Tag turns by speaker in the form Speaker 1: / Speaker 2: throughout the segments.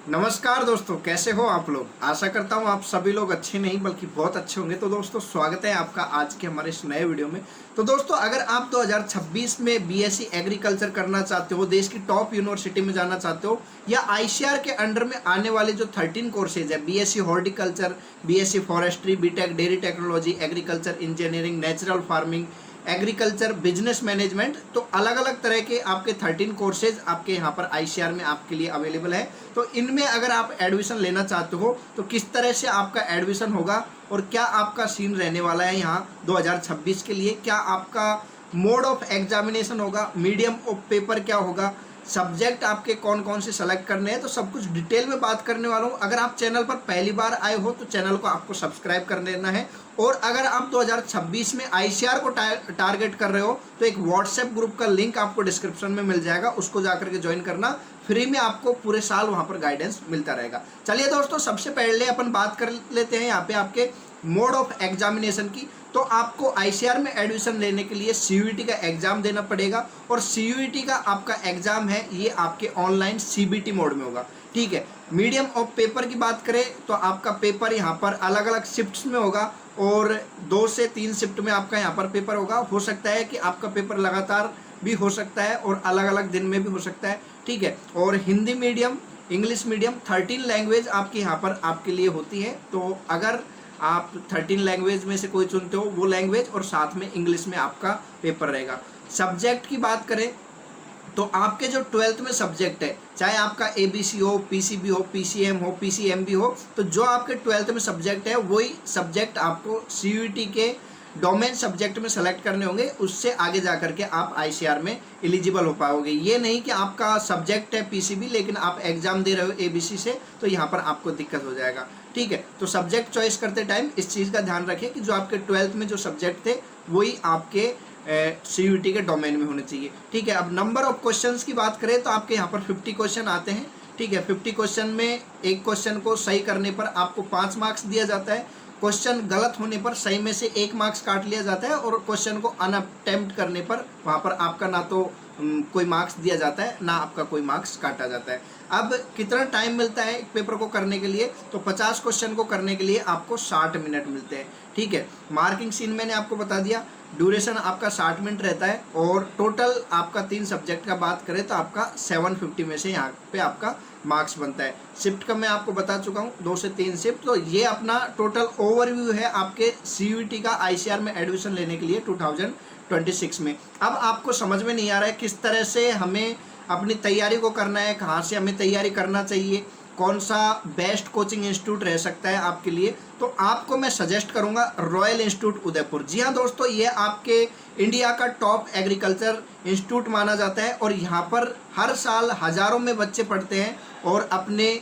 Speaker 1: नमस्कार दोस्तों, कैसे हो आप लोग। आशा करता हूँ आप सभी लोग अच्छे नहीं बल्कि बहुत अच्छे होंगे। तो दोस्तों स्वागत है आपका आज के हमारे इस नए वीडियो में। तो दोस्तों अगर आप 2026 में बीएससी एग्रीकल्चर करना चाहते हो, देश की टॉप यूनिवर्सिटी में जाना चाहते हो, या आईसीआर के अंडर में आने वाले जो 13 कोर्सेज है, BSc horticulture, BSc forestry, BTech dairy technology, agriculture engineering, natural farming, agriculture, business management, तो अलग अलग तरह के आपके 13 कोर्सेज आपके यहाँ पर आईसीआर में आपके लिए अवेलेबल है। तो इनमें अगर आप एडमिशन लेना चाहते हो तो किस तरह से आपका एडमिशन होगा और क्या आपका सीन रहने वाला है यहाँ 2026 के लिए, क्या आपका मोड ऑफ एग्जामिनेशन होगा, मीडियम ऑफ पेपर क्या होगा, सब्जेक्ट आपके कौन कौन से सेलेक्ट करने हैं, तो सब कुछ डिटेल में बात करने वाला हूँ। अगर आप चैनल पर पहली बार आए हो तो चैनल को आपको सब्सक्राइब कर लेना है। और अगर आप 2026 में आईसीआर को टारगेट कर रहे हो तो एक व्हाट्सएप ग्रुप का लिंक आपको डिस्क्रिप्शन में मिल जाएगा, उसको जाकर के ज्वाइन करना। फ्री में आपको पूरे साल वहाँ पर गाइडेंस मिलता रहेगा। चलिए दोस्तों, सबसे पहले अपन बात कर लेते हैं यहाँ पे आपके मोड ऑफ एग्जामिनेशन की। तो आपको आईसीआर में एडमिशन लेने के लिए सीयूईटी का एग्जाम देना पड़ेगा, और सीयूईटी का आपका एग्जाम है ये आपके ऑनलाइन सीबीटी मोड में होगा। ठीक है। मीडियम ऑफ पेपर की बात करें तो आपका पेपर यहाँ पर अलग अलग शिफ्ट्स में होगा, और 2 से 3 शिफ्ट में आपका यहाँ पर पेपर होगा। हो सकता है कि आपका पेपर लगातार भी हो सकता है और अलग अलग दिन में भी हो सकता है। ठीक है। और Hindi medium, English medium, 13 language आपकी यहाँ पर आपके लिए होती है। तो अगर आप 13 लैंग्वेज में से कोई चुनते हो वो लैंग्वेज, और साथ में इंग्लिश में आपका पेपर रहेगा। सब्जेक्ट की बात करें तो आपके जो 12th में सब्जेक्ट है, चाहे आपका एबीसी हो, पीसीबी हो, पीसीएम हो, पीसीएमबी हो, तो जो आपके 12th में सब्जेक्ट है वही सब्जेक्ट आपको सीयूईटी के डोमेन सब्जेक्ट में सेलेक्ट करने होंगे। उससे आगे जा करके आप आईसीआर में एलिजिबल हो पाओगे। ये नहीं कि आपका सब्जेक्ट है पीसीबी लेकिन आप एग्जाम दे रहे हो एबीसी से, तो यहाँ पर आपको दिक्कत हो जाएगा। ठीक है। तो सब्जेक्ट चॉइस करते टाइम इस चीज़ का ध्यान रखें कि जो आपके 12th में जो सब्जेक्ट थे वही आपके सीयूईटी के डोमेन में होने चाहिए। ठीक है। अब नंबर ऑफ क्वेश्चंस की बात करें तो आपके यहाँ पर 50 क्वेश्चन आते हैं। ठीक है। 50 क्वेश्चन में एक क्वेश्चन को सही करने पर आपको 5 मार्क्स दिया जाता है। क्वेश्चन गलत होने पर सही में से 1 मार्क्स काट लिया जाता है, और क्वेश्चन को अनअटेम्प्ट करने पर वहाँ पर आपका ना तो कोई मार्क्स दिया जाता है ना आपका कोई मार्क्स काटा जाता है। अब कितना टाइम मिलता है एक पेपर को करने के लिए, तो 50 क्वेश्चन को करने के लिए आपको 60 मिनट मिलते हैं। ठीक है। मार्किंग सीन मैंने आपको बता दिया, ड्यूरेशन आपका 60 मिनट रहता है, और टोटल आपका 3 सब्जेक्ट का बात करें तो आपका 750 में से यहाँ पे आपका मार्क्स बनता है। शिफ्ट का मैं आपको बता चुका हूँ, 2 से 3 शिफ्ट। तो ये अपना टोटल ओवरव्यू है आपके सीयूईटी का आईसीआर में एडमिशन लेने के लिए 2026 में। अब आपको समझ में नहीं आ रहा है किस तरह से हमें अपनी तैयारी को करना है, कहाँ से हमें तैयारी करना चाहिए, कौन सा बेस्ट कोचिंग इंस्टीट्यूट रह सकता है आपके लिए, तो आपको मैं सजेस्ट करूंगा रॉयल इंस्टीट्यूट उदयपुर। जी हाँ दोस्तों, ये आपके इंडिया का टॉप एग्रीकल्चर इंस्टीट्यूट माना जाता है, और यहाँ पर हर साल हजारों में बच्चे पढ़ते हैं और अपने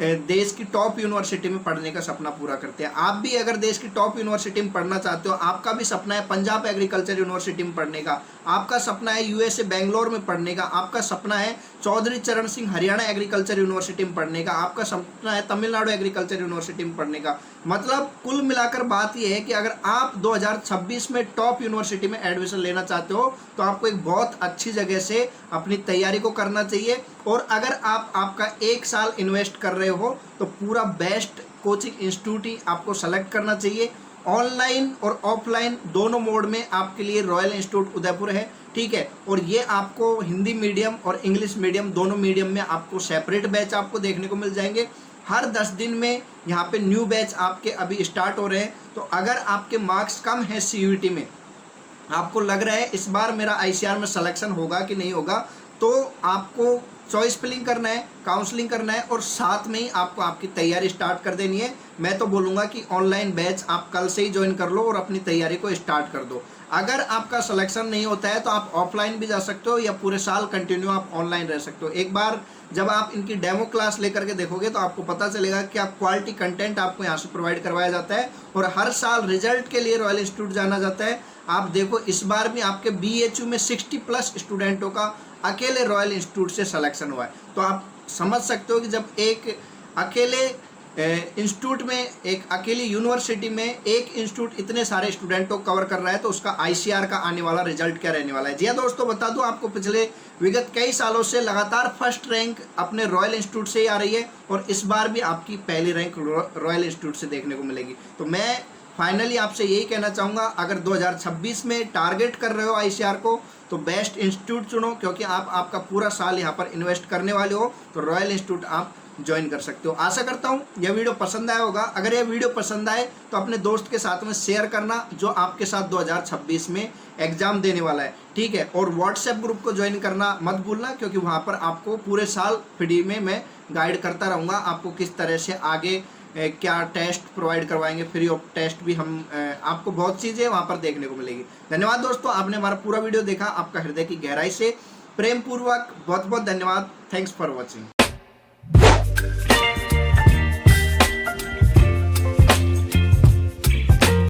Speaker 1: देश की टॉप यूनिवर्सिटी में पढ़ने का सपना पूरा करते हैं। आप भी अगर देश की टॉप यूनिवर्सिटी में पढ़ना चाहते हो, आपका भी सपना है पंजाब एग्रीकल्चर यूनिवर्सिटी में पढ़ने का, आपका सपना है यूएसए बेंगलोर में पढ़ने का, आपका सपना है चौधरी चरण सिंह हरियाणा एग्रीकल्चर यूनिवर्सिटी में पढ़ने का, आपका सपना है तमिलनाडु एग्रीकल्चर यूनिवर्सिटी में पढ़ने का, मतलब कुल मिलाकर बात यह है कि अगर आप 2026 में टॉप यूनिवर्सिटी में एडमिशन लेना चाहते हो तो आपको एक बहुत अच्छी जगह से अपनी तैयारी को करना चाहिए। और अगर आप आपका 1 साल इन्वेस्ट कर रहे हो तो पूरा बेस्ट कोचिंग इंस्टीट्यूट ही आपको सेलेक्ट करना चाहिए। ऑनलाइन और ऑफलाइन दोनों मोड में आपके लिए रॉयल इंस्टीट्यूट उदयपुर है। ठीक है। और ये आपको हिंदी मीडियम और इंग्लिश मीडियम दोनों मीडियम में आपको सेपरेट बैच आपको देखने को मिल जाएंगे। हर 10 दिन में यहाँ पे न्यू बैच आपके अभी स्टार्ट हो रहे हैं। तो अगर आपके मार्क्स कम है सीयूईटी में, आपको लग रहा है इस बार मेरा आईसीआर में सिलेक्शन होगा कि नहीं होगा, तो आपको चॉइस फिलिंग करना है, काउंसलिंग करना है, और साथ में ही आपको आपकी तैयारी स्टार्ट कर देनी है। मैं तो बोलूँगा कि ऑनलाइन बैच आप कल से ही ज्वाइन कर लो और अपनी तैयारी को स्टार्ट कर दो। अगर आपका सिलेक्शन नहीं होता है तो आप ऑफलाइन भी जा सकते हो, या पूरे साल कंटिन्यू आप ऑनलाइन रह सकते हो। एक बार जब आप इनकी डेमो क्लास लेकर के देखोगे तो आपको पता चलेगा कि आप क्वालिटी कंटेंट आपको यहाँ से प्रोवाइड करवाया जाता है, और हर साल रिजल्ट के लिए रॉयल इंस्टीट्यूट जाना जाता है। आप देखो इस बार भी आपके बीएचयू में 60+ स्टूडेंटों का अकेले रॉयल इंस्टीट्यूट से सिलेक्शन हुआ है। तो आप समझ सकते हो कि जब एक अकेले इंस्टीट्यूट में, एक अकेली यूनिवर्सिटी में एक इंस्टीट्यूट इतने सारे स्टूडेंटों को कवर कर रहा है, तो उसका आईसीआर का आने वाला रिजल्ट क्या रहने वाला है। जी हाँ दोस्तों, बता दूं आपको, पिछले विगत कई सालों से लगातार फर्स्ट रैंक अपने रॉयल इंस्टीट्यूट से ही आ रही है, और इस बार भी आपकी पहली रैंक रॉयल इंस्टीट्यूट से देखने को मिलेगी। तो मैं फाइनली आपसे यही कहना चाहूँगा, अगर 2026 में टारगेट कर रहे हो आईसीआर को, तो बेस्ट इंस्टीट्यूट चुनो, क्योंकि आप आपका पूरा साल यहाँ पर इन्वेस्ट करने वाले हो, तो रॉयल इंस्टीट्यूट आप ज्वाइन कर सकते हो। आशा करता हूँ यह वीडियो पसंद आया होगा। अगर यह वीडियो पसंद आए तो अपने दोस्त के साथ में शेयर करना, जो आपके साथ 2026 में एग्जाम देने वाला है, ठीक है। और व्हाट्सएप ग्रुप को ज्वाइन करना मत भूलना, क्योंकि वहाँ पर आपको पूरे साल फ्री में मैं गाइड करता रहूँगा, आपको किस तरह से आगे क्या टेस्ट प्रोवाइड करवाएंगे, फ्री ऑफ टेस्ट भी हम आपको बहुत चीज़ें वहाँ पर देखने को मिलेगी। धन्यवाद दोस्तों, आपने हमारा पूरा वीडियो देखा, आपका हृदय की गहराई से प्रेम पूर्वक बहुत बहुत धन्यवाद। Thanks for watching.